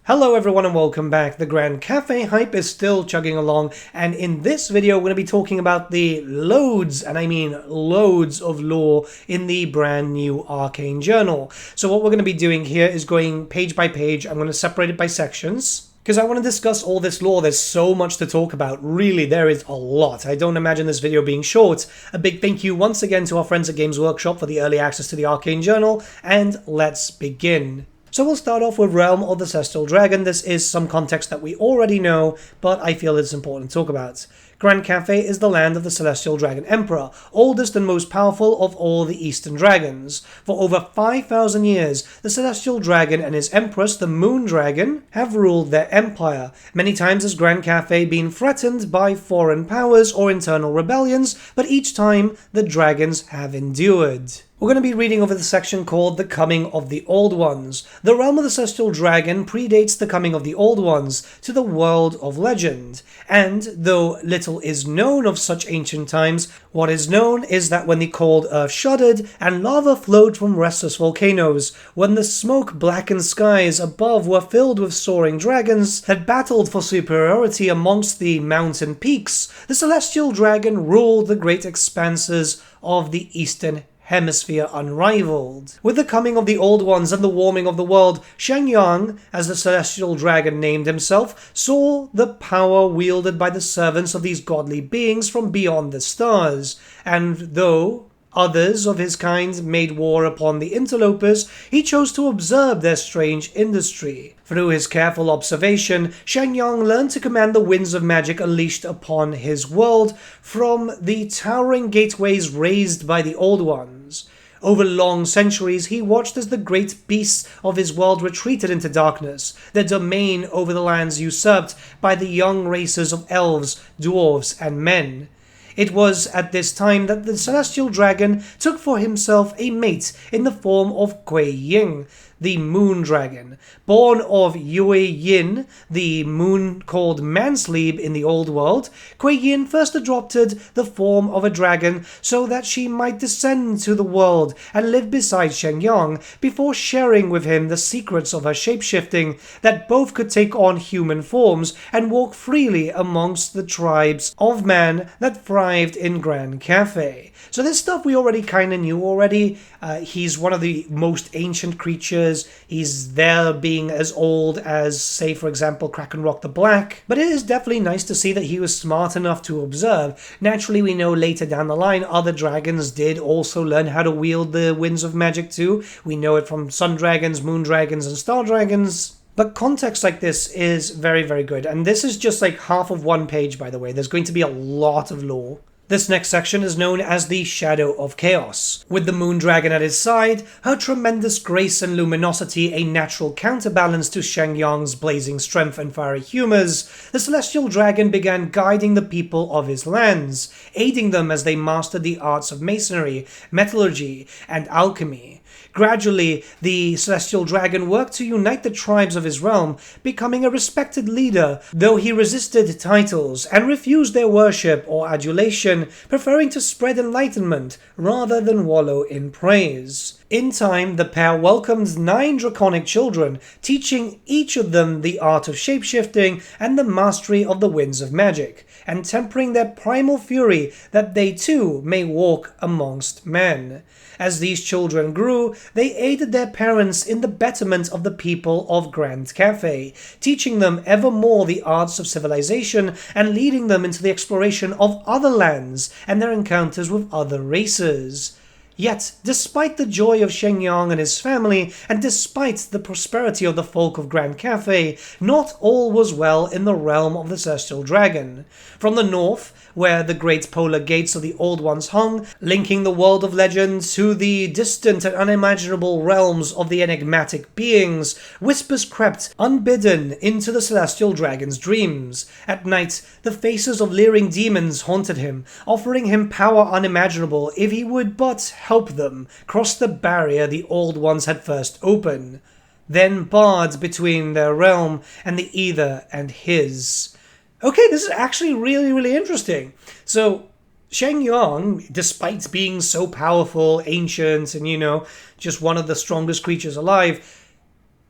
Hello everyone and welcome back. The Grand Cathay hype is still chugging along, and in this video we're going to be talking about the loads, and I mean loads of lore in the brand new Arcane journal. So what we're going to be doing here is going page by page. I'm going to separate it by sections, because I want to discuss all this lore. There's so much to talk about. Really, there is a lot. I don't imagine this video being short. A big thank you once again to our friends at Games Workshop for the early access to the Arcane journal, and let's begin. So we'll start off with Realm of the Celestial Dragon. This is some context that we already know, but I feel it's important to talk about. Grand Cathay is the land of the Celestial Dragon Emperor, oldest and most powerful of all the Eastern Dragons. For over 5,000 years, the Celestial Dragon and his Empress, the Moon Dragon, have ruled their empire. Many times has Grand Cathay been threatened by foreign powers or internal rebellions, but each time the dragons have endured. We're going to be reading over the section called The Coming of the Old Ones. The realm of the Celestial Dragon predates the coming of the Old Ones to the world of legend, and though little is known of such ancient times, what is known is that when the cold earth shuddered and lava flowed from restless volcanoes, when the smoke-blackened skies above were filled with soaring dragons that battled for superiority amongst the mountain peaks, the Celestial Dragon ruled the great expanses of the Eastern Hemisphere unrivaled. With the coming of the Old Ones and the warming of the world, Xen Yang, as the Celestial Dragon named himself, saw the power wielded by the servants of these godly beings from beyond the stars, and though others of his kind made war upon the interlopers, he chose to observe their strange industry. Through his careful observation, Xen Yang learned to command the winds of magic unleashed upon his world from the towering gateways raised by the Old Ones. Over long centuries, he watched as the great beasts of his world retreated into darkness, their domain over the lands usurped by the young races of elves, dwarves, and men. It was at this time that the Celestial Dragon took for himself a mate in the form of Kuei Yin, the Moon Dragon. Born of Yue Yin, the moon called Mansleep in the Old World, Kuei Yin first adopted the form of a dragon so that she might descend to the world and live beside Xen Yang before sharing with him the secrets of her shapeshifting, that both could take on human forms and walk freely amongst the tribes of man that thrived in Grand Cathay. So this stuff we already kind of knew already. He's one of the most ancient creatures. He's there being as old as, say, for example, Krakenrock the Black. But it is definitely nice to see that he was smart enough to observe. Naturally, we know later down the line, other dragons did also learn how to wield the winds of magic too. We know it from sun dragons, moon dragons, and star dragons. But context like this is very, very good. And this is just like half of one page, by the way. There's going to be a lot of lore. This next section is known as the Shadow of Chaos. With the Moon Dragon at his side, her tremendous grace and luminosity a natural counterbalance to Xen Yang's blazing strength and fiery humors, the Celestial Dragon began guiding the people of his lands, aiding them as they mastered the arts of masonry, metallurgy, and alchemy. Gradually, the Celestial Dragon worked to unite the tribes of his realm, becoming a respected leader, though he resisted titles and refused their worship or adulation, preferring to spread enlightenment rather than wallow in praise. In time, the pair welcomed 9 draconic children, teaching each of them the art of shapeshifting and the mastery of the winds of magic, and tempering their primal fury that they too may walk amongst men. As these children grew, they aided their parents in the betterment of the people of Grand Cathay, teaching them ever more the arts of civilization and leading them into the exploration of other lands and their encounters with other races. Yet, despite the joy of Xen Yang and his family, and despite the prosperity of the folk of Grand Cathay, not all was well in the realm of the Celestial Dragon. From the north, where the great polar gates of the Old Ones hung, linking the world of legend to the distant and unimaginable realms of the enigmatic beings, whispers crept unbidden into the Celestial Dragon's dreams. At night, the faces of leering demons haunted him, offering him power unimaginable if he would but help them cross the barrier the Old Ones had first opened, then barred between their realm and the Ether and his. Okay, this is actually really, really interesting. So, Xen Yang, despite being so powerful, ancient, and, just one of the strongest creatures alive,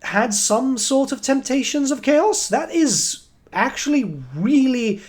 had some sort of temptations of chaos. That is actually really,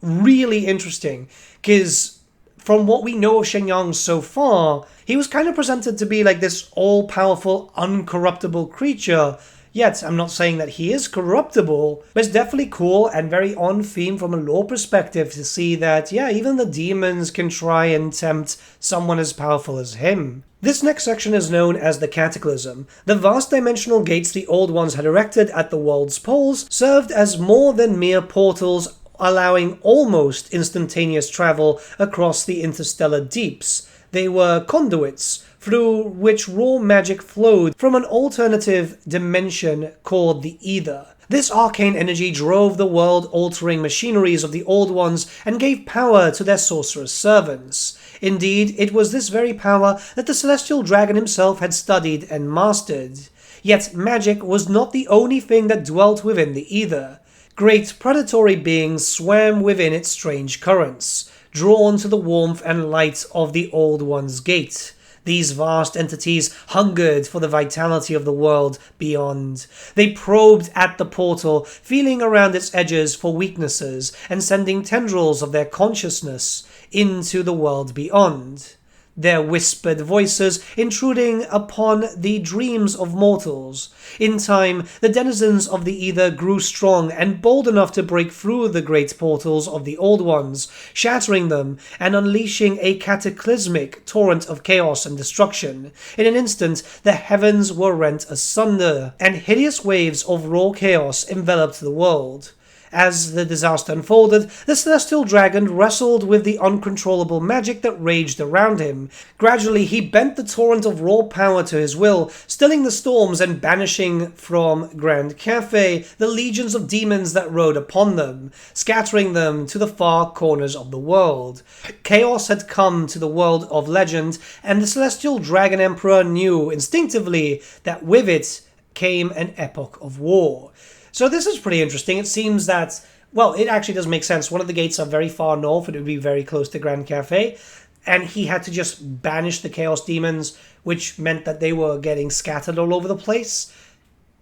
really interesting, because from what we know of Xen Yang so far, he was kind of presented to be like this all-powerful, uncorruptible creature. Yet, I'm not saying that he is corruptible, but it's definitely cool and very on theme from a lore perspective to see that, yeah, even the demons can try and tempt someone as powerful as him. This next section is known as the Cataclysm. The vast dimensional gates the Old Ones had erected at the world's poles served as more than mere portals, allowing almost instantaneous travel across the interstellar deeps. They were conduits through which raw magic flowed from an alternative dimension called the Ether. This arcane energy drove the world-altering machineries of the Old Ones and gave power to their sorcerous servants. Indeed, it was this very power that the Celestial Dragon himself had studied and mastered. Yet magic was not the only thing that dwelt within the Ether. Great predatory beings swam within its strange currents, drawn to the warmth and light of the Old One's gate. These vast entities hungered for the vitality of the world beyond. They probed at the portal, feeling around its edges for weaknesses and sending tendrils of their consciousness into the world beyond. Their whispered voices intruding upon the dreams of mortals. In time, the denizens of the Ether grew strong and bold enough to break through the great portals of the Old Ones, shattering them and unleashing a cataclysmic torrent of chaos and destruction. In an instant, the heavens were rent asunder, and hideous waves of raw chaos enveloped the world. As the disaster unfolded, the Celestial Dragon wrestled with the uncontrollable magic that raged around him. Gradually, he bent the torrent of raw power to his will, stilling the storms and banishing from Grand Cathay the legions of demons that rode upon them, scattering them to the far corners of the world. Chaos had come to the world of legend, and the Celestial Dragon Emperor knew instinctively that with it came an epoch of war. So this is pretty interesting. It seems that, well, it actually does make sense. One of the gates are very far north, and it would be very close to Grand Cathay. And he had to just banish the Chaos Demons, which meant that they were getting scattered all over the place.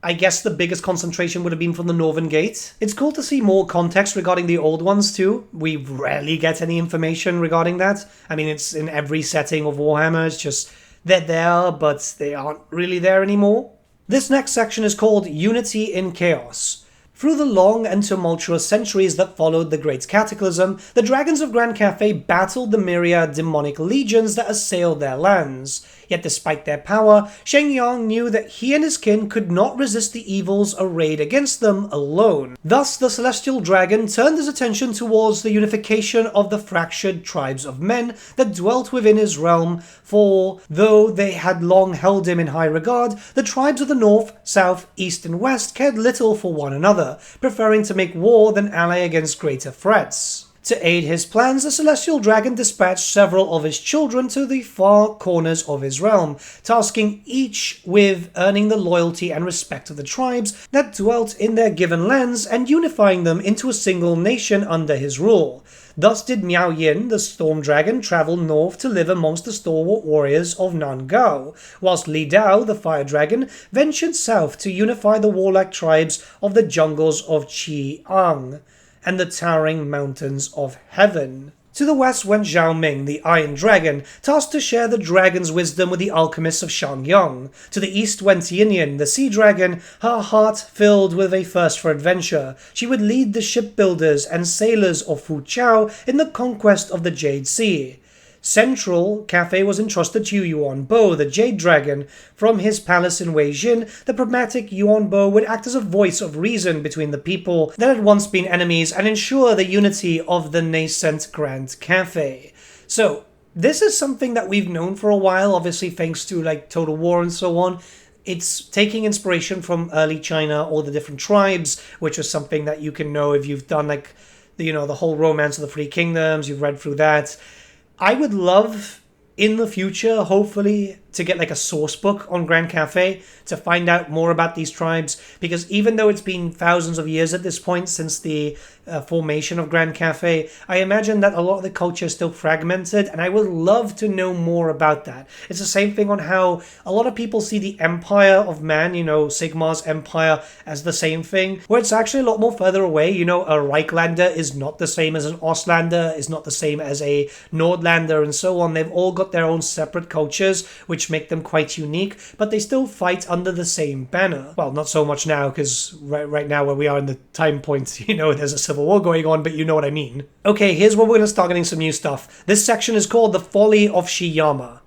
I guess the biggest concentration would have been from the Northern Gate. It's cool to see more context regarding the Old Ones too. We rarely get any information regarding that. I mean, it's in every setting of Warhammer. It's just, they're there, but they aren't really there anymore. This next section is called Unity in Chaos. Through the long and tumultuous centuries that followed the Great Cataclysm, the dragons of Grand Cathay battled the myriad demonic legions that assailed their lands. Yet despite their power, Xen Yang knew that he and his kin could not resist the evils arrayed against them alone. Thus, the Celestial Dragon turned his attention towards the unification of the fractured tribes of men that dwelt within his realm, for though they had long held him in high regard, the tribes of the north, south, east and west cared little for one another, preferring to make war than ally against greater threats. To aid his plans, the Celestial Dragon dispatched several of his children to the far corners of his realm, tasking each with earning the loyalty and respect of the tribes that dwelt in their given lands and unifying them into a single nation under his rule. Thus did Miao Yin, the Storm Dragon, travel north to live amongst the stalwart warriors of Nan-Gau, whilst Li Dao, the Fire Dragon, ventured south to unify the warlike tribes of the jungles of Qi-Ang and the towering mountains of heaven. To the west went Zhao Ming, the Iron Dragon, tasked to share the dragon's wisdom with the alchemists of Shangyang. To the east went Yin Yin, the Sea Dragon, her heart filled with a thirst for adventure. She would lead the shipbuilders and sailors of Fu Chao in the conquest of the Jade Sea. Central Cathay was entrusted to Yuan Bo, the Jade Dragon. From his palace in Weijin, the pragmatic Yuan Bo would act as a voice of reason between the people that had once been enemies and ensure the unity of the nascent Grand Cathay. So, this is something that we've known for a while, obviously thanks to like Total War and so on. It's taking inspiration from early China, all the different tribes, which is something that you can know if you've done like, the whole Romance of the Three Kingdoms, you've read through that. I would love, in the future, hopefully, to get like a source book on Grand Cathay to find out more about these tribes, because even though it's been thousands of years at this point since the formation of Grand Cathay, I imagine that a lot of the culture is still fragmented, and I would love to know more about that. It's the same thing on how a lot of people see the Empire of Man, Sigmar's Empire, as the same thing, where it's actually a lot more further away. A Reiklander is not the same as an Ostlander, is not the same as a Nordlander, and so on. They've all got their own separate cultures, which make them quite unique, but they still fight under the same banner. Well, not so much now, because right now where we are in the time point, there's a civil war going on, but you know what I mean. Okay, here's where we're going to start getting some new stuff. This section is called The Folly of Shiyama.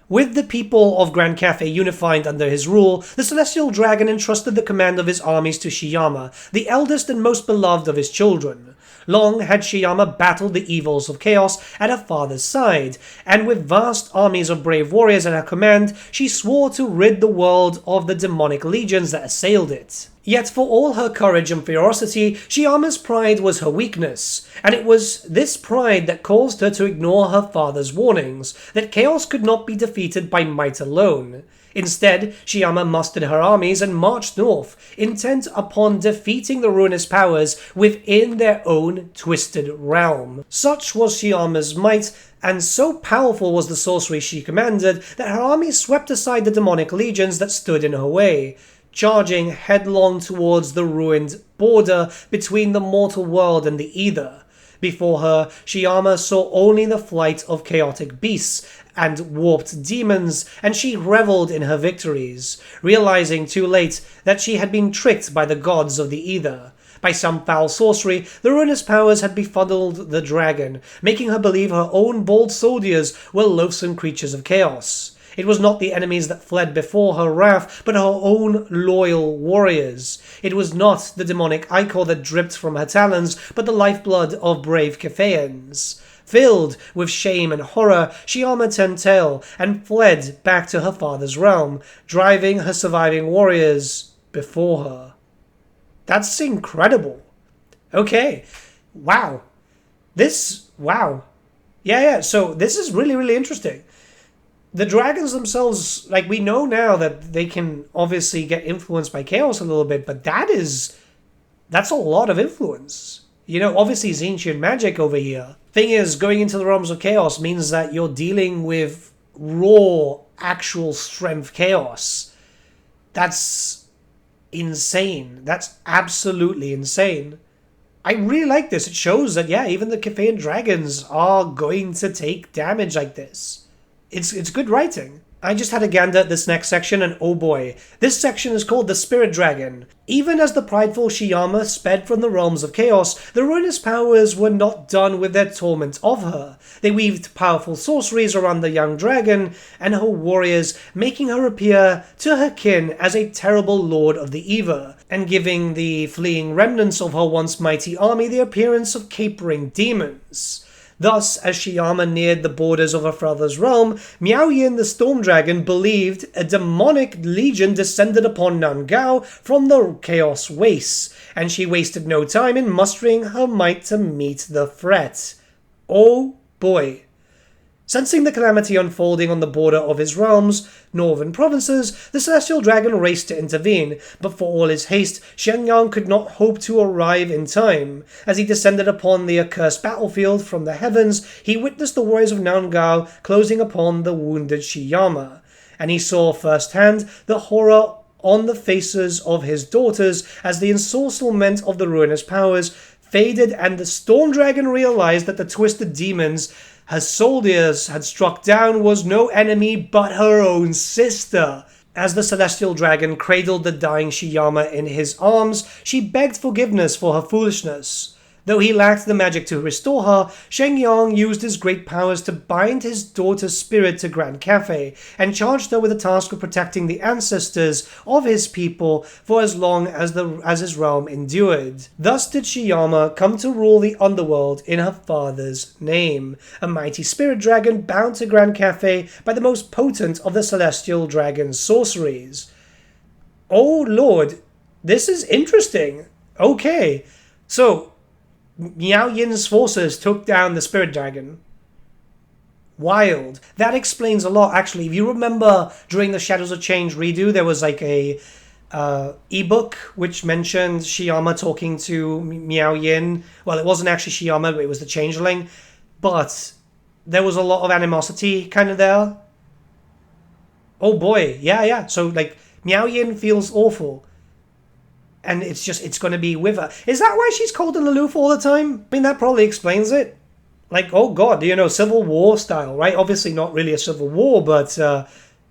With the people of Grand Cathay unified under his rule, the Celestial Dragon entrusted the command of his armies to Shiyama, the eldest and most beloved of his children. Long had Shiyama battled the evils of chaos at her father's side, and with vast armies of brave warriors at her command, she swore to rid the world of the demonic legions that assailed it. Yet for all her courage and ferocity, Shiyama's pride was her weakness, and it was this pride that caused her to ignore her father's warnings, that chaos could not be defeated by might alone. Instead, Shiyama mustered her armies and marched north, intent upon defeating the ruinous powers within their own twisted realm. Such was Shiyama's might, and so powerful was the sorcery she commanded, that her army swept aside the demonic legions that stood in her way, charging headlong towards the ruined border between the mortal world and the Ether. Before her, Shiyama saw only the flight of chaotic beasts and warped demons, and she reveled in her victories, realizing too late that she had been tricked by the gods of the Ether. By some foul sorcery, the ruinous powers had befuddled the dragon, making her believe her own bold soldiers were loathsome creatures of chaos. It was not the enemies that fled before her wrath, but her own loyal warriors. It was not the demonic ichor that dripped from her talons, but the lifeblood of brave Cathayans. Filled with shame and horror, Shiyama turned tail and fled back to her father's realm, driving her surviving warriors before her. That's incredible. Okay. Wow. Wow. Yeah, so this is really, really interesting. The dragons themselves, we know now that they can obviously get influenced by chaos a little bit, but that's a lot of influence. Obviously it's ancient magic over here. Thing is, going into the realms of chaos means that you're dealing with raw, actual strength chaos. That's insane. That's absolutely insane. I really like this. It shows that, even the Cathayan dragons are going to take damage like this. It's good writing. I just had a gander at this next section, and oh boy, this section is called The Spirit Dragon. Even as the prideful Shiyama sped from the realms of chaos, the ruinous powers were not done with their torment of her. They weaved powerful sorceries around the young dragon and her warriors, making her appear to her kin as a terrible lord of the Ether, and giving the fleeing remnants of her once mighty army the appearance of capering demons. Thus, as Shiyama neared the borders of her father's realm, Miao Yin the Storm Dragon believed a demonic legion descended upon Nan-Gau from the Chaos Wastes, and she wasted no time in mustering her might to meet the threat. Oh boy. Sensing the calamity unfolding on the border of his realm's northern provinces, the Celestial Dragon raced to intervene, but for all his haste, Xen Yang could not hope to arrive in time. As he descended upon the accursed battlefield from the heavens, he witnessed the warriors of Nan-Gau closing upon the wounded Shiyama, and he saw firsthand the horror on the faces of his daughters as the ensorcelment of the ruinous powers faded, and the Storm Dragon realized that the twisted demons her soldiers had struck down was no enemy but her own sister. As the Celestial Dragon cradled the dying Shiyama in his arms, she begged forgiveness for her foolishness. Though he lacked the magic to restore her, Xen Yang used his great powers to bind his daughter's spirit to Grand Cathay, and charged her with the task of protecting the ancestors of his people for as long as his realm endured. Thus did Shiyama come to rule the underworld in her father's name, a mighty spirit dragon bound to Grand Cathay by the most potent of the Celestial Dragon's sorceries. Oh lord, this is interesting. Okay, so Miao Yin's forces took down the Spirit Dragon. Wild. That explains a lot, actually. If you remember, during the Shadows of Change redo, there was ebook which mentioned Shiyama talking to Miao Yin. Well, it wasn't actually Shiyama, but it was the changeling. But there was a lot of animosity kind of there. Oh boy, yeah. So like Miao Yin feels awful. And it's going to be with her. Is that why she's cold and aloof all the time? I mean, that probably explains it. Like, oh god, Civil War style, right? Obviously not really a civil war, but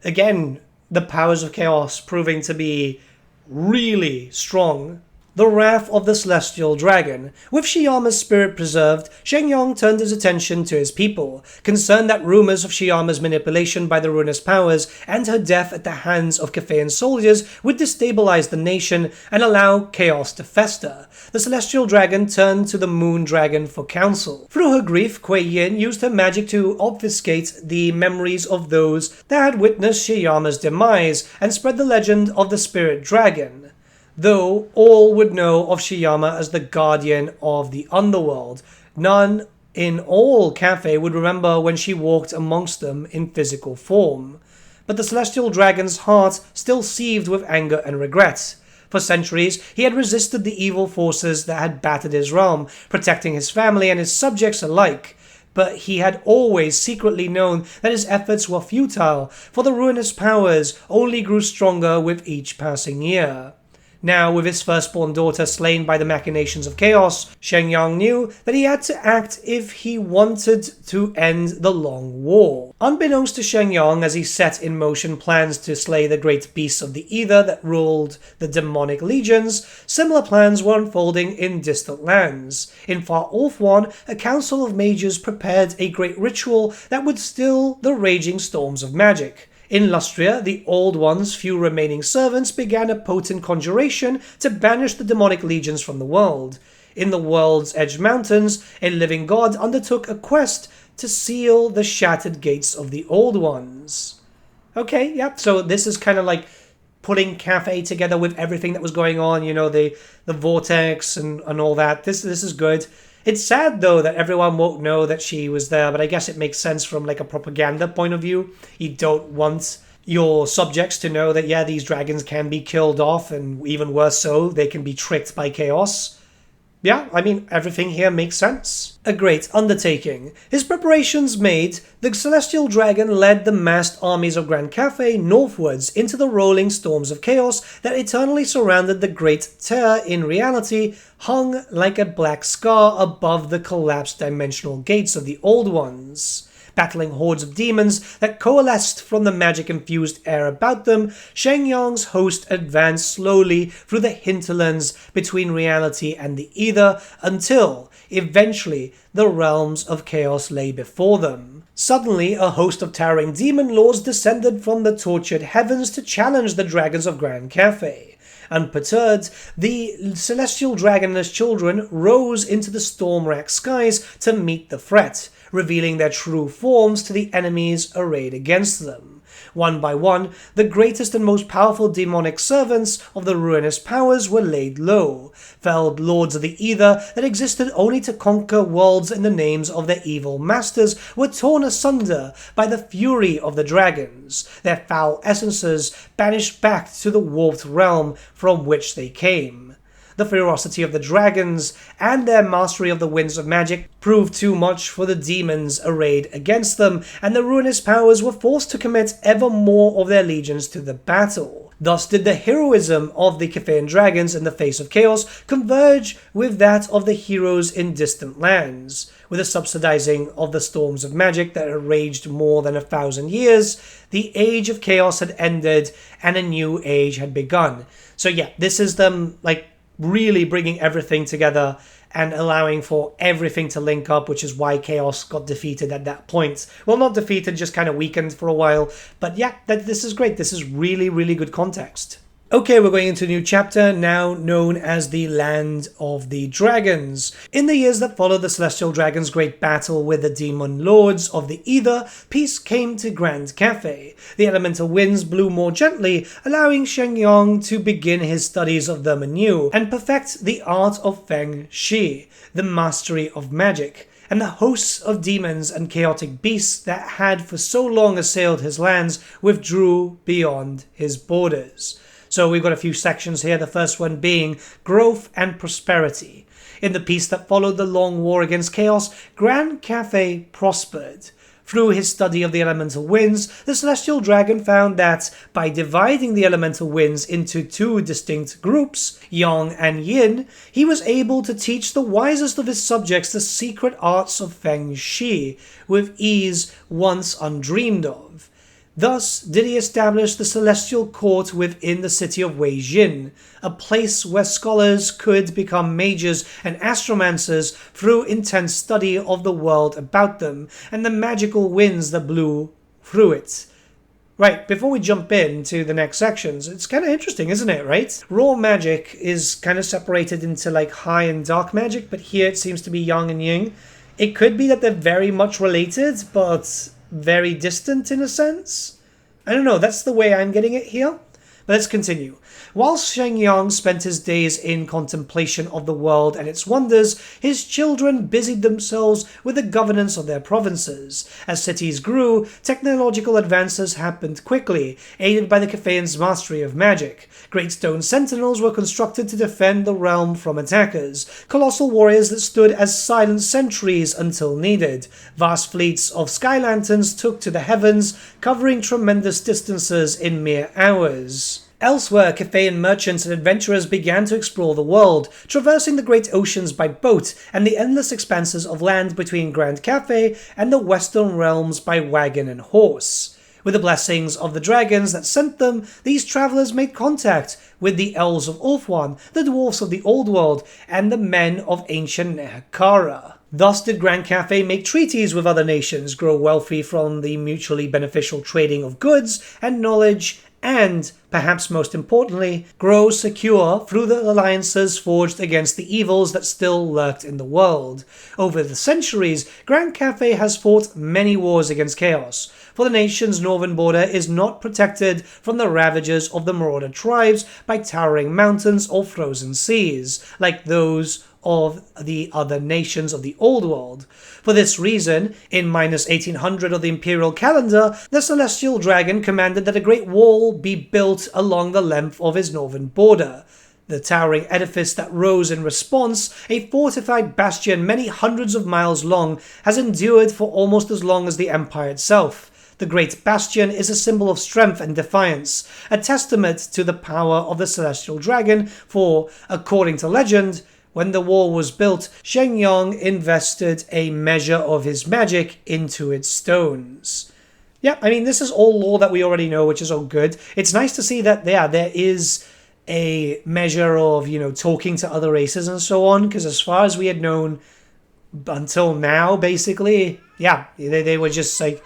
again, the powers of chaos proving to be really strong. The Wrath of the Celestial Dragon. With Shiyama's spirit preserved, Xen Yang turned his attention to his people, concerned that rumors of Shiyama's manipulation by the ruinous powers and her death at the hands of Cathayan soldiers would destabilize the nation and allow chaos to fester. The Celestial Dragon turned to the Moon Dragon for counsel. Through her grief, Kuei Yin used her magic to obfuscate the memories of those that had witnessed Shiyama's demise and spread the legend of the Spirit Dragon. Though all would know of Shiyama as the guardian of the underworld, none in all Cathay would remember when she walked amongst them in physical form. But the Celestial Dragon's heart still seethed with anger and regret. For centuries, he had resisted the evil forces that had battered his realm, protecting his family and his subjects alike. But he had always secretly known that his efforts were futile, for the ruinous powers only grew stronger with each passing year. Now, with his firstborn daughter slain by the machinations of chaos, Xen Yang knew that he had to act if he wanted to end the long war. Unbeknownst to Xen Yang, as he set in motion plans to slay the great beasts of the Ether that ruled the demonic legions, similar plans were unfolding in distant lands. In far-off one, a council of mages prepared a great ritual that would still the raging storms of magic. In Lustria, the Old One's few remaining servants began a potent conjuration to banish the demonic legions from the world. In the World's Edge Mountains, a living god undertook a quest to seal the shattered gates of the Old Ones. Okay, yeah, so this is kind of like putting Cathay together with everything that was going on, the vortex and all that. This is good. It's sad, though, that everyone won't know that she was there, but I guess it makes sense from, like, a propaganda point of view. You don't want your subjects to know that, yeah, these dragons can be killed off, and even worse so, they can be tricked by chaos. Yeah, I mean, everything here makes sense. A great undertaking. His preparations made, the Celestial Dragon led the massed armies of Grand Cathay northwards into the rolling storms of chaos that eternally surrounded the Great Tear in reality, hung like a black scar above the collapsed dimensional gates of the Old Ones. Battling hordes of demons that coalesced from the magic-infused air about them, Xen Yang's host advanced slowly through the hinterlands between reality and the Ether until, eventually, the realms of chaos lay before them. Suddenly, a host of towering demon lords descended from the tortured heavens to challenge the dragons of Grand Cathay. Unperturbed, the Celestial Dragon and his children rose into the storm-racked skies to meet the threat, revealing their true forms to the enemies arrayed against them. One by one, the greatest and most powerful demonic servants of the ruinous powers were laid low, felled lords of the Ether that existed only to conquer worlds in the names of their evil masters were torn asunder by the fury of the dragons, their foul essences banished back to the warped realm from which they came. The ferocity of the dragons and their mastery of the winds of magic proved too much for the demons arrayed against them, and the ruinous powers were forced to commit ever more of their legions to the battle. Thus did the heroism of the Cathayan dragons in the face of chaos converge with that of the heroes in distant lands. With the subsidizing of the storms of magic that had raged more than 1,000 years, the age of chaos had ended and a new age had begun. So yeah, this is them, like, really bringing everything together and allowing for everything to link up, which is why Chaos got defeated at that point. Well, not defeated, just kind of weakened for a while. But yeah, this is great. This is really, really good context. Okay, we're going into a new chapter, now known as the Land of the Dragons. In the years that followed the Celestial Dragon's great battle with the Demon Lords of the Ether, peace came to Grand Cathay. The elemental winds blew more gently, allowing Xen Yang to begin his studies of them anew, and perfect the art of Feng Shi, the mastery of magic. And the hosts of demons and chaotic beasts that had for so long assailed his lands withdrew beyond his borders. So we've got a few sections here, the first one being growth and prosperity. In the peace that followed the long war against chaos, Grand Cathay prospered. Through his study of the elemental winds, the celestial dragon found that by dividing the elemental winds into two distinct groups, Yang and Yin, he was able to teach the wisest of his subjects the secret arts of Feng Shi with ease once undreamed of. Thus did he establish the celestial court within the city of Weijin, a place where scholars could become mages and astromancers through intense study of the world about them and the magical winds that blew through it. Right, before we jump into the next sections, it's kind of interesting, isn't it, right? Raw magic is kind of separated into like high and dark magic, but here it seems to be yang and yin. It could be that they're very much related, but very distant in a sense. I don't know, that's the way I'm getting it here. But let's continue. While Xen Yang spent his days in contemplation of the world and its wonders, his children busied themselves with the governance of their provinces. As cities grew, technological advances happened quickly, aided by the Cathayans' mastery of magic. Great stone sentinels were constructed to defend the realm from attackers, colossal warriors that stood as silent sentries until needed. Vast fleets of sky lanterns took to the heavens, covering tremendous distances in mere hours. Elsewhere, Cathayan merchants and adventurers began to explore the world, traversing the great oceans by boat and the endless expanses of land between Grand Cathay and the western realms by wagon and horse. With the blessings of the dragons that sent them, these travelers made contact with the elves of Ulthuan, the dwarfs of the Old World, and the men of ancient Nehekara. Thus did Grand Cathay make treaties with other nations, grow wealthy from the mutually beneficial trading of goods and knowledge, and, perhaps most importantly, grow secure through the alliances forged against the evils that still lurked in the world. Over the centuries, Grand Cathay has fought many wars against chaos, for the nation's northern border is not protected from the ravages of the marauder tribes by towering mountains or frozen seas, like those of the other nations of the Old World. For this reason, in -1800 of the imperial calendar, the celestial dragon commanded that a great wall be built along the length of his northern border. The towering edifice that rose in response, a fortified bastion many hundreds of miles long, has endured for almost as long as the empire itself. The great bastion is a symbol of strength and defiance, a testament to the power of the celestial dragon, for, according to legend, when the wall was built, Xen Yang invested a measure of his magic into its stones. Yeah, I mean, this is all lore that we already know, which is all good. It's nice to see that, there is a measure of, talking to other races and so on, because as far as we had known until now, basically, yeah, they were just, like,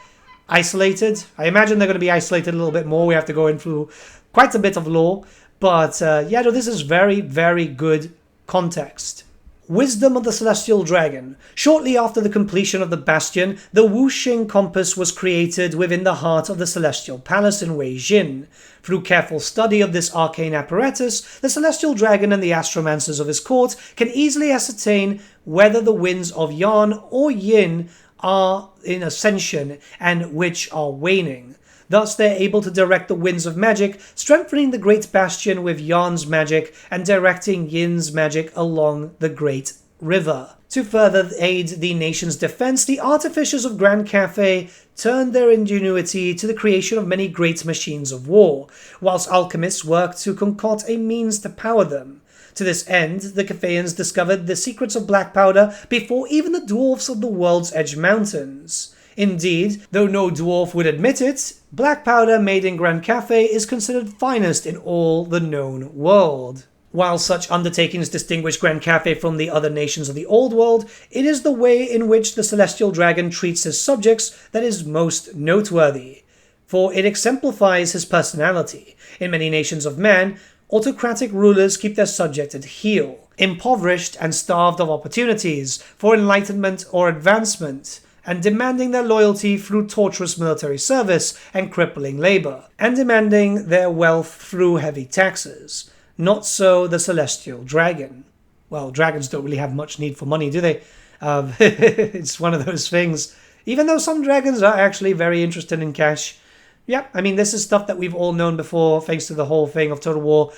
isolated. I imagine they're going to be isolated a little bit more. We have to go in through quite a bit of lore. But, yeah, no, this is very, very good context. Wisdom of the Celestial Dragon. Shortly after the completion of the Bastion, the Wuxing Compass was created within the heart of the Celestial Palace in Weijin. Through careful study of this arcane apparatus, the Celestial Dragon and the astromancers of his court can easily ascertain whether the winds of Yan or Yin are in ascension and which are waning. Thus, they're able to direct the winds of magic, strengthening the Great Bastion with Yan's magic and directing Yin's magic along the Great River. To further aid the nation's defense, the artificers of Grand Cathay turned their ingenuity to the creation of many great machines of war, whilst alchemists worked to concoct a means to power them. To this end, the Cathayans discovered the secrets of black powder before even the dwarfs of the World's Edge Mountains. Indeed, though no dwarf would admit it, black powder made in Grand Cathay is considered finest in all the known world. While such undertakings distinguish Grand Cathay from the other nations of the Old World, it is the way in which the Celestial Dragon treats his subjects that is most noteworthy, for it exemplifies his personality. In many nations of man, autocratic rulers keep their subjects at heel, impoverished and starved of opportunities for enlightenment or advancement, and demanding their loyalty through torturous military service and crippling labor, and demanding their wealth through heavy taxes. Not so the Celestial Dragon. Well, dragons don't really have much need for money, do they? It's one of those things. Even though some dragons are actually very interested in cash, Yeah, I mean, this is stuff that we've all known before, thanks to the whole thing of Total War.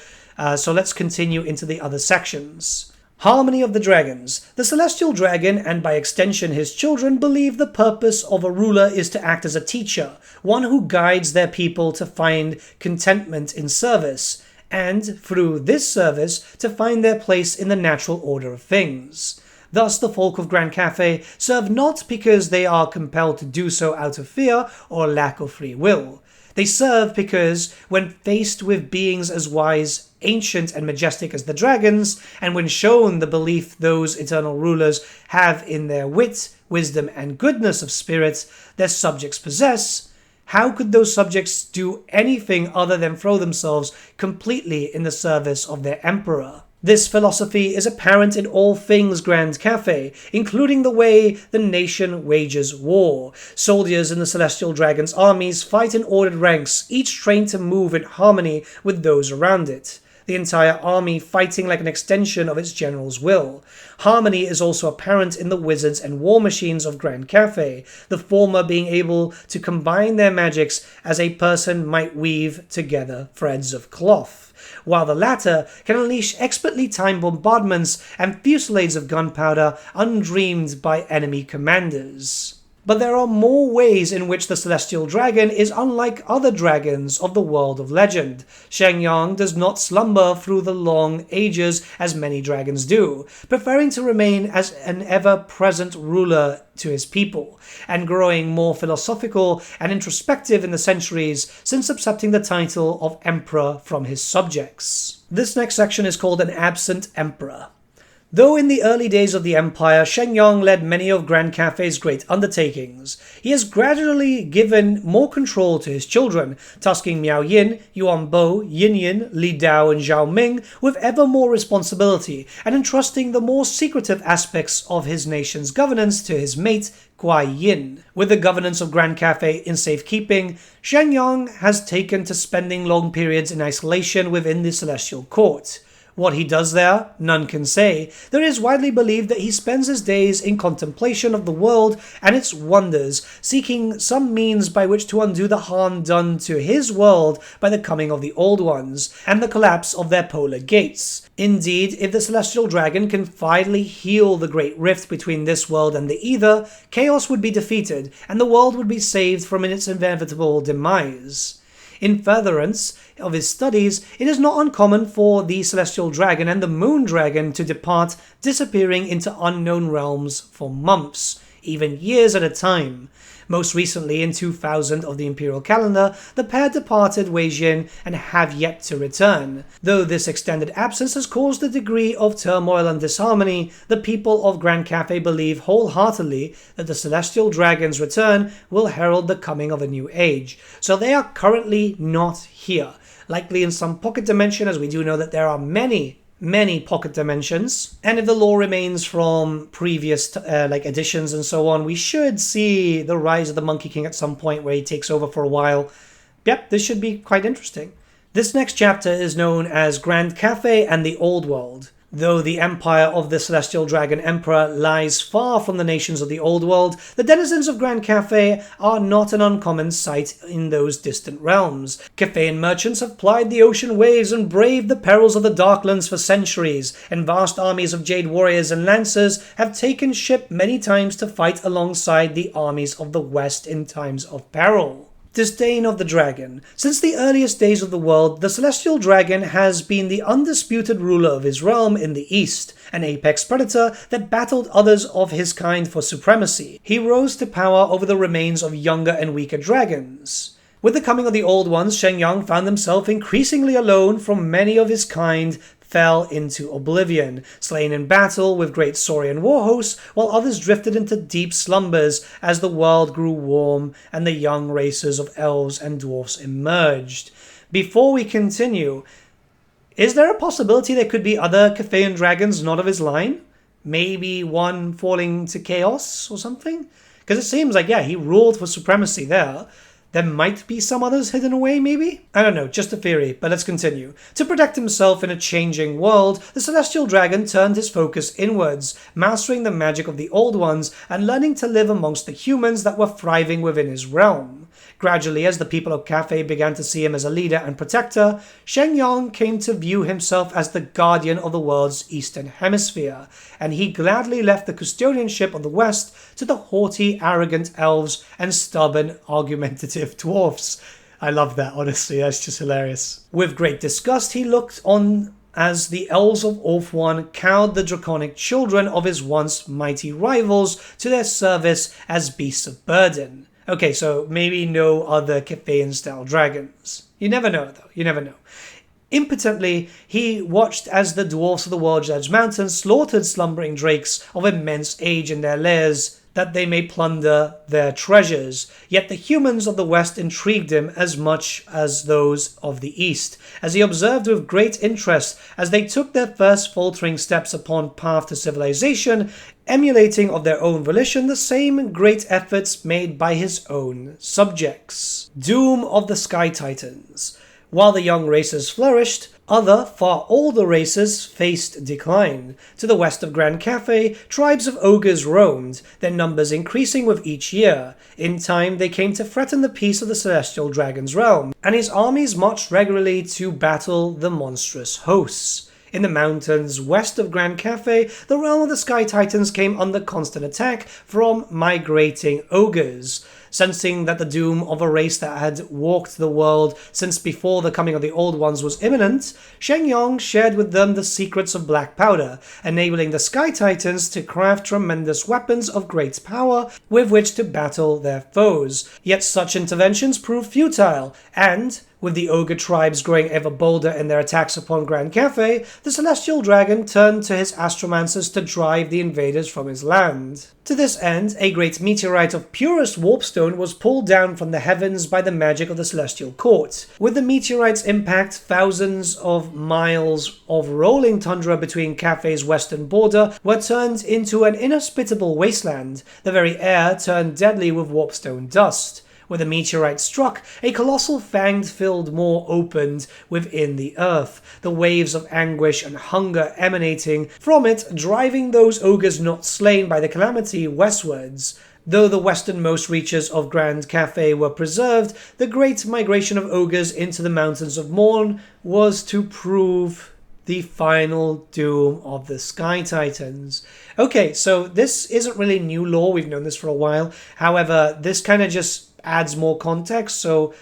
So let's continue into the other sections. Harmony of the Dragons. The Celestial Dragon, and by extension his children, believe the purpose of a ruler is to act as a teacher, one who guides their people to find contentment in service, and, through this service, to find their place in the natural order of things. Thus, the folk of Grand Cathay serve not because they are compelled to do so out of fear or lack of free will. They serve because, when faced with beings as wise, ancient, and majestic as the dragons, and when shown the belief those eternal rulers have in their wit, wisdom, and goodness of spirit their subjects possess, how could those subjects do anything other than throw themselves completely in the service of their emperor? This philosophy is apparent in all things Grand Cathay, including the way the nation wages war. Soldiers in the Celestial Dragon's armies fight in ordered ranks, each trained to move in harmony with those around it. The entire army fighting like an extension of its general's will. Harmony is also apparent in the wizards and war machines of Grand Cathay, the former being able to combine their magics as a person might weave together threads of cloth, while the latter can unleash expertly timed bombardments and fusillades of gunpowder undreamed by enemy commanders. But there are more ways in which the Celestial Dragon is unlike other dragons of the world of legend. Xen Yang does not slumber through the long ages as many dragons do, preferring to remain as an ever-present ruler to his people, and growing more philosophical and introspective in the centuries since accepting the title of Emperor from his subjects. This next section is called an absent emperor. Though in the early days of the Empire, Xen Yang led many of Grand Cathay's great undertakings, he has gradually given more control to his children, tasking Miao Yin, Yuan Bo, Yin Yin, Li Dao, and Zhao Ming with ever more responsibility, and entrusting the more secretive aspects of his nation's governance to his mate, Guai Yin. With the governance of Grand Cathay in safekeeping, Xen Yang has taken to spending long periods in isolation within the Celestial Court. What he does there, none can say. There is widely believed that he spends his days in contemplation of the world and its wonders, seeking some means by which to undo the harm done to his world by the coming of the Old Ones, and the collapse of their polar gates. Indeed, if the Celestial Dragon can finally heal the great rift between this world and the Ether, chaos would be defeated, and the world would be saved from its inevitable demise. In furtherance of his studies, it is not uncommon for the Celestial Dragon and the Moon Dragon to depart, disappearing into unknown realms for months, even years at a time. Most recently, in 2000 of the Imperial calendar, the pair departed Weijin and have yet to return. Though this extended absence has caused a degree of turmoil and disharmony, the people of Grand Cathay believe wholeheartedly that the Celestial Dragon's return will herald the coming of a new age, so they are currently not here. Likely in some pocket dimension, as we do know that there are many pocket dimensions, and if the lore remains from previous editions and so on, we should see the rise of the Monkey King at some point where he takes over for a while. Yep, this should be quite interesting. This next chapter is known as Grand Cathay and the Old World. Though the empire of the Celestial Dragon Emperor lies far from the nations of the Old World, the denizens of Grand Cathay are not an uncommon sight in those distant realms. Cathayan merchants have plied the ocean waves and braved the perils of the Darklands for centuries, and vast armies of Jade warriors and lancers have taken ship many times to fight alongside the armies of the West in times of peril. Disdain of the Dragon. Since the earliest days of the world, the Celestial Dragon has been the undisputed ruler of his realm in the East, an apex predator that battled others of his kind for supremacy. He rose to power over the remains of younger and weaker dragons. With the coming of the Old Ones, Xen Yang found himself increasingly alone from many of his kind, fell into oblivion, slain in battle with great Saurian war hosts, while others drifted into deep slumbers as the world grew warm and the young races of elves and dwarfs emerged. Before we continue, is there a possibility there could be other Cathayan dragons not of his line? Maybe one falling to chaos or something? Because it seems like, yeah, he ruled for supremacy there. There might be some others hidden away, maybe? I don't know, just a theory, but let's continue. To protect himself in a changing world, the Celestial Dragon turned his focus inwards, mastering the magic of the Old Ones and learning to live amongst the humans that were thriving within his realm. Gradually, as the people of Cathay began to see him as a leader and protector, Xen Yang came to view himself as the guardian of the world's eastern hemisphere, and he gladly left the custodianship of the West to the haughty, arrogant elves and stubborn, argumentative dwarfs. I love that, honestly, that's just hilarious. With great disgust, he looked on as the elves of Orphan cowed the draconic children of his once mighty rivals to their service as beasts of burden. Okay, so maybe no other Cathayan-style dragons. You never know, though. You never know. Impotently, he watched as the dwarfs of the World's Edge Mountains slaughtered slumbering drakes of immense age in their lairs, that they may plunder their treasures. Yet the humans of the West intrigued him as much as those of the East, as he observed with great interest as they took their first faltering steps upon path to civilization, emulating of their own volition the same great efforts made by his own subjects. Doom of the Sky Titans. While the young races flourished, other, far older races faced decline. To the west of Grand Cathay, tribes of ogres roamed, their numbers increasing with each year. In time, they came to threaten the peace of the celestial dragon's realm, and his armies marched regularly to battle the monstrous hosts. In the mountains west of Grand Cathay, the realm of the Sky Titans came under constant attack from migrating ogres. Sensing that the doom of a race that had walked the world since before the coming of the Old Ones was imminent, Xen Yang shared with them the secrets of black powder, enabling the Sky Titans to craft tremendous weapons of great power with which to battle their foes. Yet such interventions proved futile, and with the ogre tribes growing ever bolder in their attacks upon Grand Cathay, the celestial dragon turned to his astromancers to drive the invaders from his land. To this end, a great meteorite of purest warpstone was pulled down from the heavens by the magic of the celestial court. With the meteorite's impact, thousands of miles of rolling tundra between Cathay's western border were turned into an inhospitable wasteland. The very air turned deadly with warpstone dust. Where the meteorite struck, a colossal fanged-filled maw opened within the earth, the waves of anguish and hunger emanating from it, driving those ogres not slain by the calamity westwards. Though the westernmost reaches of Grand Cathay were preserved, the great migration of ogres into the Mountains of Morn was to prove the final doom of the Sky Titans. Okay, so this isn't really new lore, we've known this for a while. However, this kind of just adds more context. So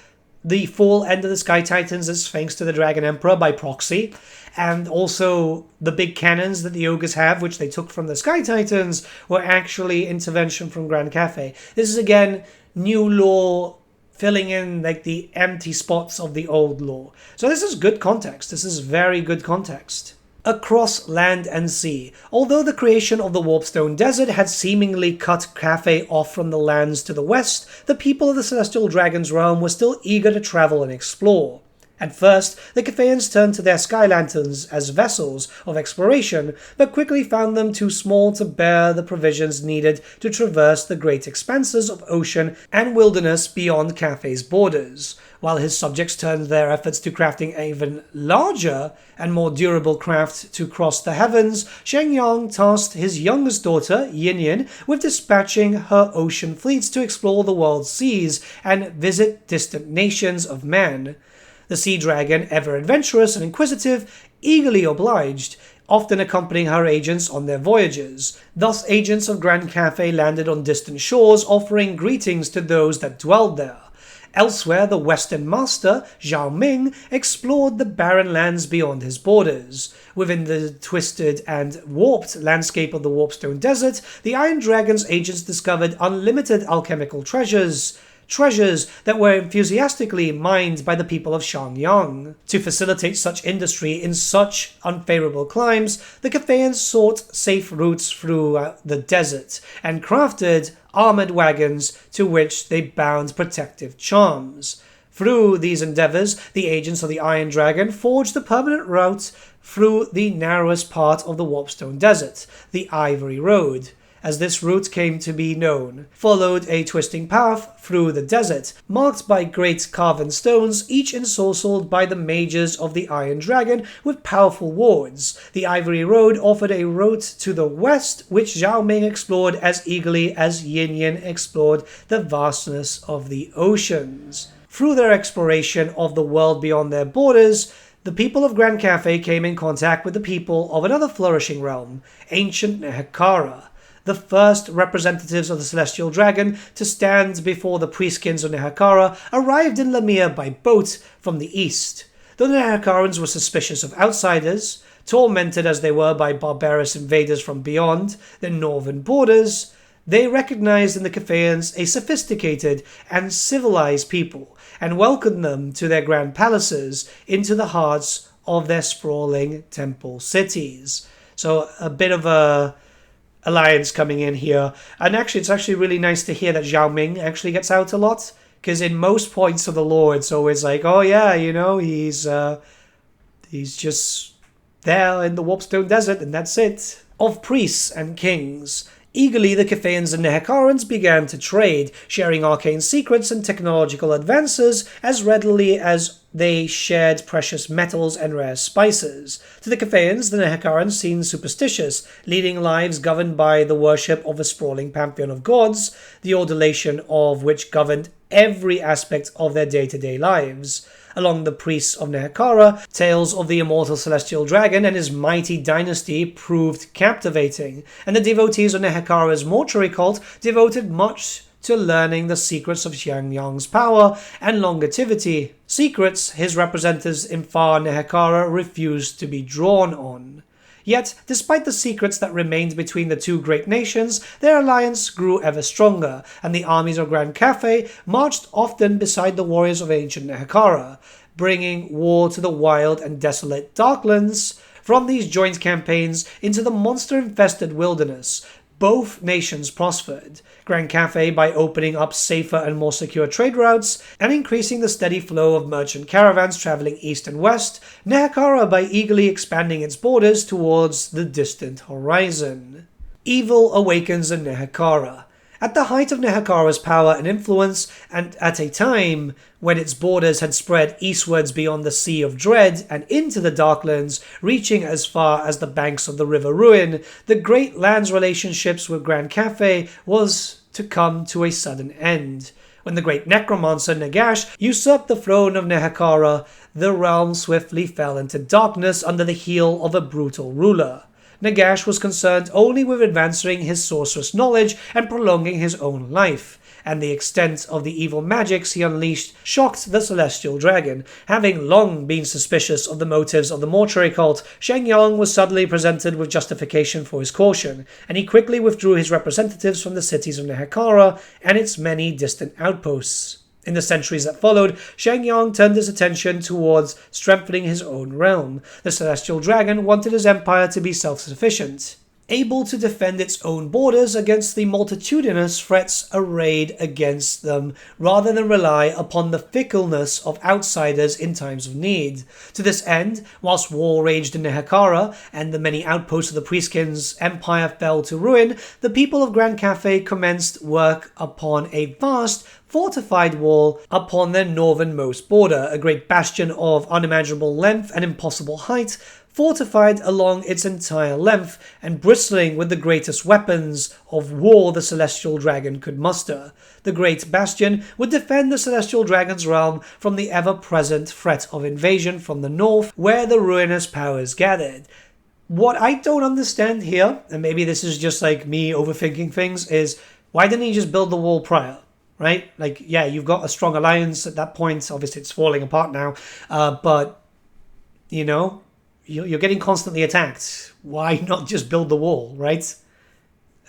the full end of the Sky Titans is thanks to the Dragon Emperor by proxy, and also the big cannons that the ogres have, which they took from the Sky Titans, were actually intervention from Grand Cathay. This is again new lore filling in like the empty spots of the old lore. So this is good context. This is very good context. Across land and sea. Although the creation of the Warpstone Desert had seemingly cut Cathay off from the lands to the west, the people of the Celestial Dragon's realm were still eager to travel and explore. At first, the Cathayans turned to their sky lanterns as vessels of exploration, but quickly found them too small to bear the provisions needed to traverse the great expanses of ocean and wilderness beyond Cathay's borders. While his subjects turned their efforts to crafting an even larger and more durable craft to cross the heavens, Xen Yang tasked his youngest daughter, Yin with dispatching her ocean fleets to explore the world's seas and visit distant nations of man. The sea dragon, ever adventurous and inquisitive, eagerly obliged, often accompanying her agents on their voyages. Thus, agents of Grand Cathay landed on distant shores, offering greetings to those that dwelled there. Elsewhere, the Western Master, Zhao Ming, explored the barren lands beyond his borders. Within the twisted and warped landscape of the Warpstone Desert, the Iron Dragon's agents discovered unlimited alchemical treasures that were enthusiastically mined by the people of Xiangyang. To facilitate such industry in such unfavorable climes, the Cathayans sought safe routes through the desert and crafted armored wagons to which they bound protective charms. Through these endeavors, the agents of the Iron Dragon forged a permanent route through the narrowest part of the Warpstone Desert, the Ivory Road. as this route came to be known, followed a twisting path through the desert, marked by great carven stones, each ensorcelled by the mages of the Iron Dragon with powerful wards. The Ivory Road offered a route to the west, which Zhao Ming explored as eagerly as Yin Yin explored the vastness of the oceans. Through their exploration of the world beyond their borders, the people of Grand Cathay came in contact with the people of another flourishing realm, ancient Nehekhara. The first representatives of the Celestial Dragon to stand before the priestkins of Nehekhara arrived in Lamia by boat from the east. Though the Nehekharans were suspicious of outsiders, tormented as they were by barbarous invaders from beyond their northern borders, they recognized in the Cathayans a sophisticated and civilized people, and welcomed them to their grand palaces into the hearts of their sprawling temple cities. So a bit of a alliance coming in here. And actually, it's actually really nice to hear that Zhao Ming actually gets out a lot, because in most points of the lore, it's always like, oh yeah, you know, he's just there in the Warpstone Desert, and that's it. Of priests and kings, eagerly the Cathayans and Nehekharans began to trade, sharing arcane secrets and technological advances as readily as they shared precious metals and rare spices. To the Cathayans, the Nehekharans seemed superstitious, leading lives governed by the worship of a sprawling pantheon of gods, the ordination of which governed every aspect of their day-to-day lives. Along the priests of Nehekhara, tales of the immortal celestial dragon and his mighty dynasty proved captivating, and the devotees of Nehekhara's mortuary cult devoted much to learning the secrets of Xen Yang's power and longevity, secrets his representatives in far Nehekhara refused to be drawn on. Yet, despite the secrets that remained between the two great nations, their alliance grew ever stronger, and the armies of Grand Cathay marched often beside the warriors of ancient Nehekhara, bringing war to the wild and desolate Darklands. From these joint campaigns into the monster-infested wilderness, both nations prospered, Grand Cathay by opening up safer and more secure trade routes and increasing the steady flow of merchant caravans traveling east and west, Nehekhara by eagerly expanding its borders towards the distant horizon. Evil awakens in Nehekhara. At the height of Nehekhara's power and influence, and at a time when its borders had spread eastwards beyond the Sea of Dread and into the Darklands, reaching as far as the banks of the River Ruin, the Great Land's relationships with Grand Cathay was to come to a sudden end. When the great necromancer Nagash usurped the throne of Nehekhara, the realm swiftly fell into darkness under the heel of a brutal ruler. Nagash was concerned only with advancing his sorcerous knowledge and prolonging his own life, and the extent of the evil magics he unleashed shocked the Celestial Dragon. Having long been suspicious of the motives of the mortuary cult, Xen Yang was suddenly presented with justification for his caution, and he quickly withdrew his representatives from the cities of Nehekhara and its many distant outposts. In the centuries that followed, Xen Yang turned his attention towards strengthening his own realm. The Celestial Dragon wanted his empire to be self-sufficient, able to defend its own borders against the multitudinous threats arrayed against them, rather than rely upon the fickleness of outsiders in times of need. To this end, whilst war raged in Nehekhara and the many outposts of the Priestkin's empire fell to ruin, the people of Grand Cathay commenced work upon a vast fortified wall upon their northernmost border, a great bastion of unimaginable length and impossible height, fortified along its entire length and bristling with the greatest weapons of war the Celestial Dragon could muster. The great bastion would defend the Celestial Dragon's realm from the ever-present threat of invasion from the north, where the ruinous powers gathered. What I don't understand here, and maybe this is just like me overthinking things, is why didn't he just build the wall prior? Right? Like, yeah, you've got a strong alliance at that point. Obviously, it's falling apart now. But, you know, you're getting constantly attacked. Why not just build the wall, right?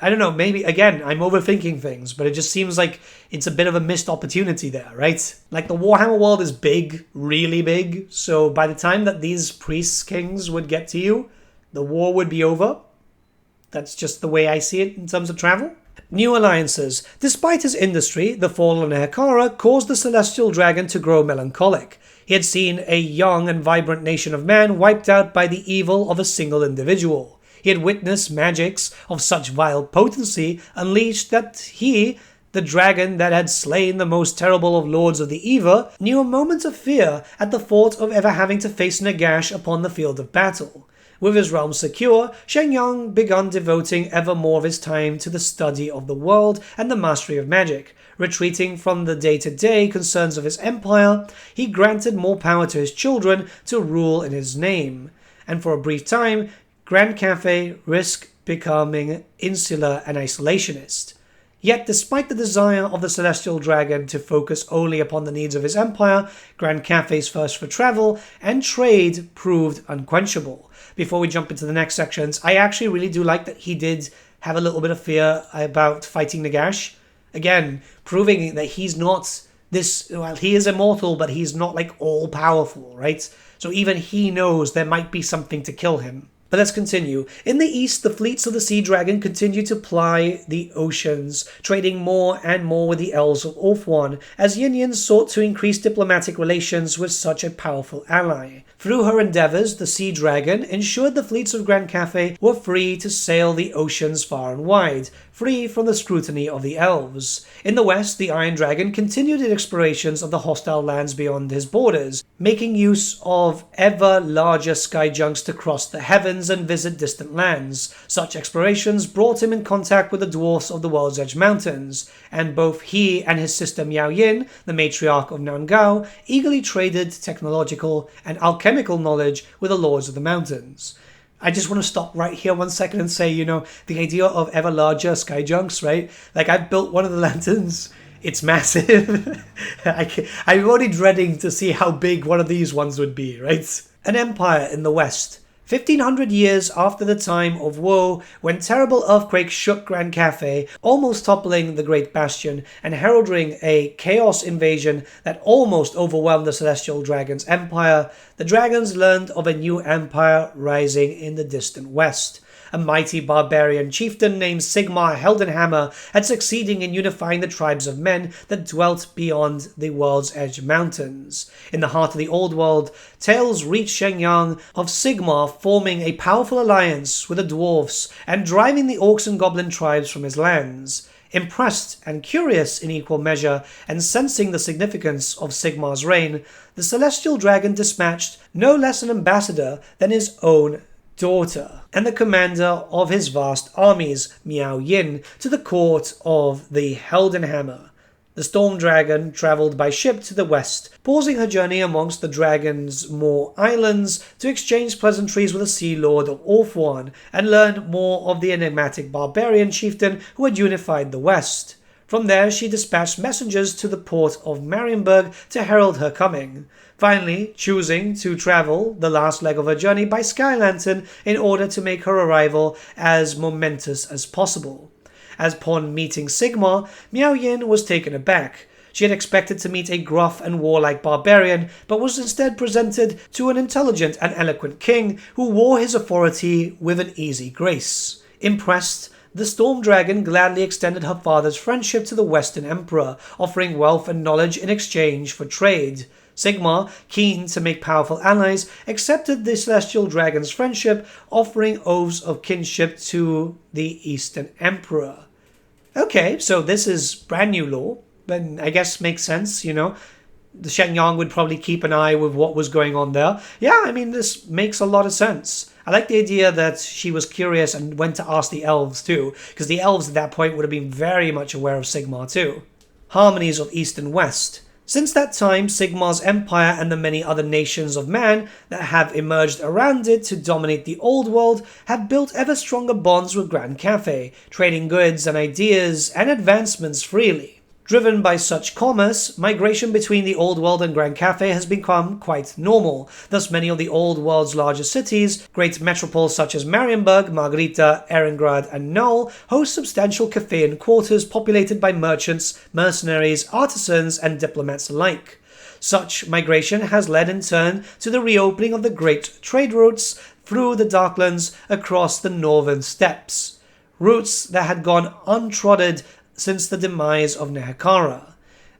I don't know. Maybe, again, I'm overthinking things. But it just seems like it's a bit of a missed opportunity there, right? Like, the Warhammer world is big, really big. So by the time that these priests kings would get to you, the war would be over. That's just the way I see it in terms of travel. New alliances. Despite his industry, the fall of Nehekhara caused the Celestial Dragon to grow melancholic. He had seen a young and vibrant nation of man wiped out by the evil of a single individual. He had witnessed magics of such vile potency unleashed that he, the dragon that had slain the most terrible of lords of the Eva, knew a moment of fear at the thought of ever having to face Nagash upon the field of battle. With his realm secure, Xen Yang began devoting ever more of his time to the study of the world and the mastery of magic. Retreating from the day-to-day concerns of his empire, he granted more power to his children to rule in his name. And for a brief time, Grand Cathay risked becoming insular and isolationist. Yet, despite the desire of the Celestial Dragon to focus only upon the needs of his empire, Grand Cathay's thirst for travel and trade proved unquenchable. Before we jump into the next sections, I actually really do like that he did have a little bit of fear about fighting Nagash. Again, proving that he's not this, well, he is immortal, but he's not like all-powerful, right? So even he knows there might be something to kill him. But let's continue. In the east, the fleets of the Sea Dragon continue to ply the oceans, trading more and more with the elves of Ulthuan, as Xen Yang sought to increase diplomatic relations with such a powerful ally. Through her endeavors, the Sea Dragon ensured the fleets of Grand Cathay were free to sail the oceans far and wide, free from the scrutiny of the elves. In the west, the Iron Dragon continued its explorations of the hostile lands beyond his borders, making use of ever larger skyjunks to cross the heavens and visit distant lands. Such explorations brought him in contact with the dwarfs of the World's Edge Mountains, and both he and his sister Miao Yin, the matriarch of Nan-Gau, eagerly traded technological and alchemical knowledge with the Lords of the Mountains. I just want to stop right here 1 second and say, the idea of ever larger skyjunks, right? Like, I've built one of the lanterns. It's massive. I'm already dreading to see how big one of these ones would be, right? An empire in the west. 1500 years after the time of woe, when terrible earthquakes shook Grand Cathay, almost toppling the Great Bastion and heralding a chaos invasion that almost overwhelmed the Celestial Dragon's empire, the dragons learned of a new empire rising in the distant west. A mighty barbarian chieftain named Sigmar Heldenhammer had succeeded in unifying the tribes of men that dwelt beyond the World's Edge Mountains. In the heart of the Old World, tales reached Xen Yang of Sigmar forming a powerful alliance with the dwarfs and driving the orcs and goblin tribes from his lands. Impressed and curious in equal measure, and sensing the significance of Sigmar's reign, the Celestial Dragon dispatched no less an ambassador than his own daughter, and the commander of his vast armies, Miao Yin, to the court of the Heldenhammer. The Storm Dragon travelled by ship to the west, pausing her journey amongst the dragon's more islands to exchange pleasantries with the Sea Lord of Ulthuan and learn more of the enigmatic barbarian chieftain who had unified the west. From there, she dispatched messengers to the port of Marienburg to herald her coming, finally choosing to travel the last leg of her journey by sky lantern in order to make her arrival as momentous as possible. As upon meeting Sigmar, Miao Yin was taken aback. She had expected to meet a gruff and warlike barbarian, but was instead presented to an intelligent and eloquent king who wore his authority with an easy grace. Impressed, the Storm Dragon gladly extended her father's friendship to the Western Emperor, offering wealth and knowledge in exchange for trade. Sigmar, keen to make powerful allies, accepted the Celestial Dragon's friendship, offering oaths of kinship to the Eastern Emperor. Okay, so this is brand new lore, but I guess makes sense, The Xen Yang would probably keep an eye with what was going on there. Yeah, I mean, this makes a lot of sense. I like the idea that she was curious and went to ask the elves too, because the elves at that point would have been very much aware of Sigmar too. Harmonies of East and West. Since that time, Sigmar's empire and the many other nations of man that have emerged around it to dominate the old world have built ever stronger bonds with Grand Cathay, trading goods and ideas and advancements freely. Driven by such commerce, migration between the Old World and Grand Cathay has become quite normal. Thus, many of the Old World's largest cities, great metropoles such as Marienburg, Margarita, Erengrad, and Null, host substantial Cathayan quarters populated by merchants, mercenaries, artisans, and diplomats alike. Such migration has led in turn to the reopening of the great trade routes through the Darklands across the northern steppes, routes that had gone untrodden since the demise of Nehekara.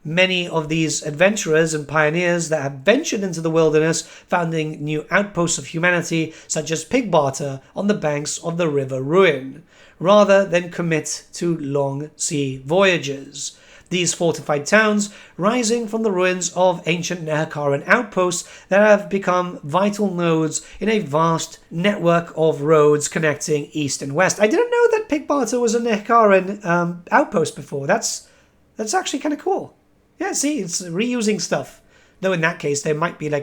Many of these adventurers and pioneers that have ventured into the wilderness, founding new outposts of humanity, such as pig barter on the banks of the River Rowan, rather than commit to long sea voyages. These fortified towns, rising from the ruins of ancient Nehekaran outposts that have become vital nodes in a vast network of roads connecting east and west. I didn't know that pig barter was a Nehekaran outpost before. That's actually kind of cool. Yeah, see, it's reusing stuff. Though in that case, there might be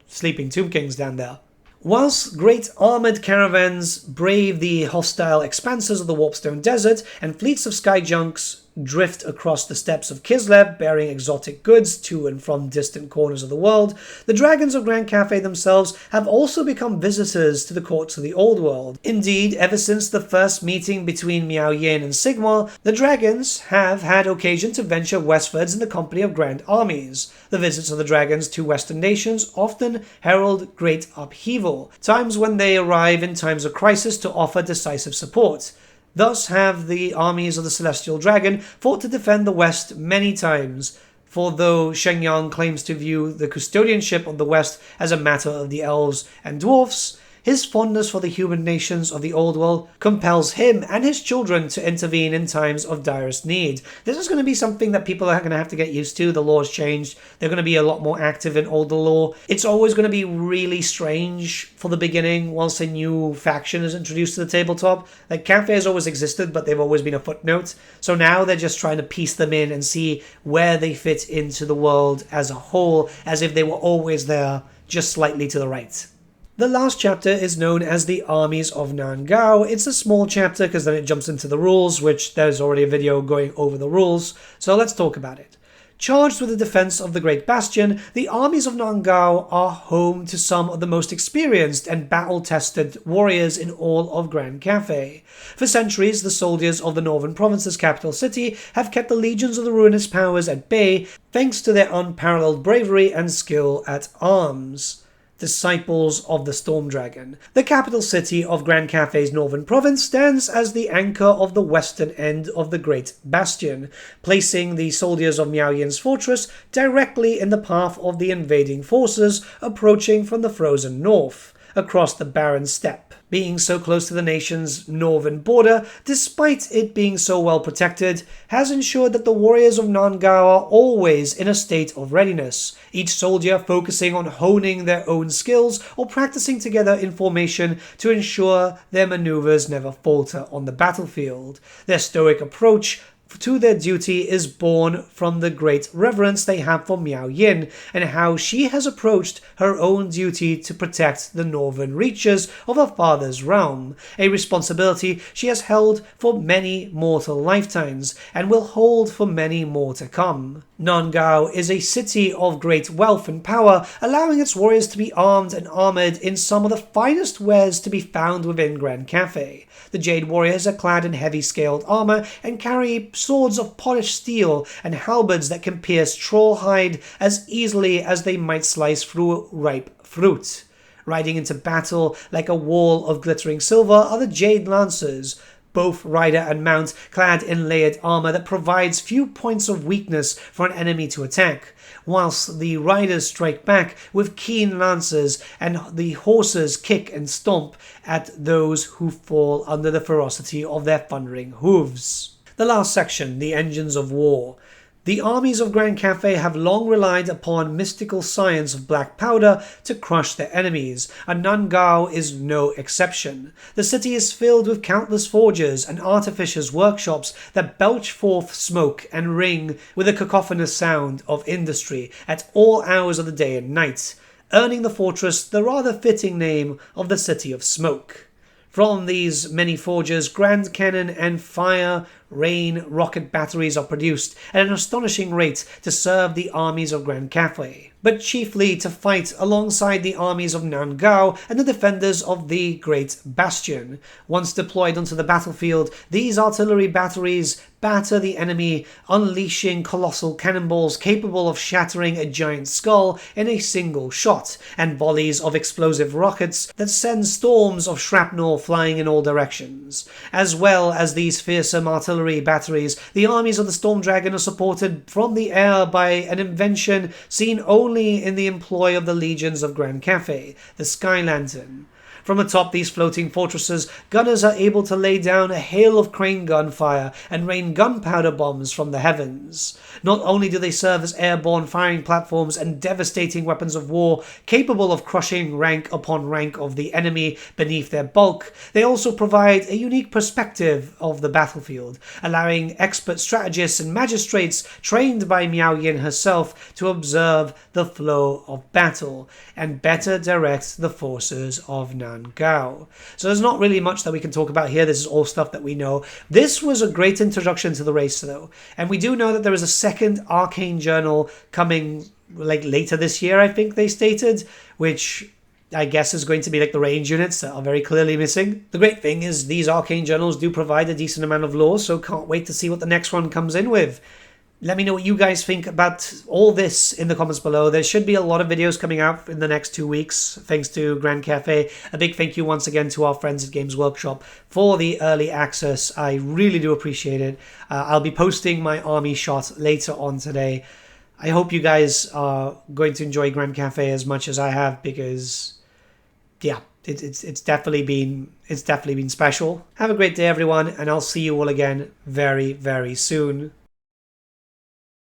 sleeping Tomb Kings down there. Whilst great armoured caravans brave the hostile expanses of the Warpstone Desert and fleets of skyjunks drift across the steppes of Kislev bearing exotic goods to and from distant corners of the world, the dragons of Grand Cathay themselves have also become visitors to the courts of the Old World. Indeed, ever since the first meeting between Miao Yin and Sigmar, the dragons have had occasion to venture westwards in the company of grand armies. The visits of the dragons to western nations often herald great upheaval, times when they arrive in times of crisis to offer decisive support. Thus have the armies of the Celestial Dragon fought to defend the West many times, for though Xen Yang claims to view the custodianship of the West as a matter of the elves and dwarfs, his fondness for the human nations of the Old World compels him and his children to intervene in times of direst need. This is going to be something that people are going to have to get used to. The law's changed. They're going to be a lot more active in older law. It's always going to be really strange for the beginning once a new faction is introduced to the tabletop. Like, Cathay has always existed, but they've always been a footnote. So now they're just trying to piece them in and see where they fit into the world as a whole, as if they were always there, just slightly to the right. The last chapter is known as the Armies of Nan-Gau. It's a small chapter because then it jumps into the rules, which there's already a video going over the rules, so let's talk about it. Charged with the defense of the Great Bastion, the Armies of Nan-Gau are home to some of the most experienced and battle-tested warriors in all of Grand Cathay. For centuries, the soldiers of the Northern Province's capital city have kept the legions of the ruinous powers at bay thanks to their unparalleled bravery and skill at arms. Disciples of the Storm Dragon. The capital city of Grand Cathay's northern province stands as the anchor of the western end of the Great Bastion, placing the soldiers of Miao Yin's fortress directly in the path of the invading forces approaching from the frozen north, across the barren steppe. Being so close to the nation's northern border, despite it being so well protected, has ensured that the warriors of Nan-Gau are always in a state of readiness, each soldier focusing on honing their own skills or practicing together in formation to ensure their maneuvers never falter on the battlefield. Their stoic approach to their duty is born from the great reverence they have for Miao Yin and how she has approached her own duty to protect the northern reaches of her father's realm, a responsibility she has held for many mortal lifetimes and will hold for many more to come. Nan-Gau is a city of great wealth and power, allowing its warriors to be armed and armoured in some of the finest wares to be found within Grand Cathay. The Jade Warriors are clad in heavy scaled armour and carry swords of polished steel and halberds that can pierce troll hide as easily as they might slice through ripe fruit. Riding into battle like a wall of glittering silver are the Jade Lancers, both rider and mount clad in layered armour that provides few points of weakness for an enemy to attack, whilst the riders strike back with keen lances and the horses kick and stomp at those who fall under the ferocity of their thundering hooves. The last section, the engines of war. The armies of Grand Cathay have long relied upon mystical science of black powder to crush their enemies, and Nan-Gau is no exception. The city is filled with countless forgers and artificers' workshops that belch forth smoke and ring with a cacophonous sound of industry at all hours of the day and night, earning the fortress the rather fitting name of the City of Smoke. From these many forges, grand cannon and fire, rain, rocket batteries are produced at an astonishing rate to serve the armies of Grand Cathay, but chiefly to fight alongside the armies of Nan-Gau and the defenders of the Great Bastion. Once deployed onto the battlefield, these artillery batteries batter the enemy, unleashing colossal cannonballs capable of shattering a giant skull in a single shot, and volleys of explosive rockets that send storms of shrapnel flying in all directions. As well as these fearsome artillery batteries, the armies of the Storm Dragon are supported from the air by an invention seen only in the employ of the legions of Grand Cathay, the Sky Lantern. From atop these floating fortresses, gunners are able to lay down a hail of crane gunfire and rain gunpowder bombs from the heavens. Not only do they serve as airborne firing platforms and devastating weapons of war, capable of crushing rank upon rank of the enemy beneath their bulk, they also provide a unique perspective of the battlefield, allowing expert strategists and magistrates trained by Miao Yin herself to observe the flow of battle and better direct the forces of Nan-Gau. So there's not really much that we can talk about here. This is all stuff that we know. This was a great introduction to the race though, and we do know that there is a second arcane journal coming like later this year, I think they stated, which I guess is going to be like the range units that are very clearly missing. The great thing is these arcane journals do provide a decent amount of lore, so can't wait to see what the next one comes in with. Let me know what you guys think about all this in the comments below. There should be a lot of videos coming out in the next 2 weeks, thanks to Grand Cathay. A big thank you once again to our friends at Games Workshop for the early access. I really do appreciate it. I'll be posting my army shot later on today. I hope you guys are going to enjoy Grand Cathay as much as I have, because yeah, it's definitely been special. Have a great day, everyone, and I'll see you all again very, very soon.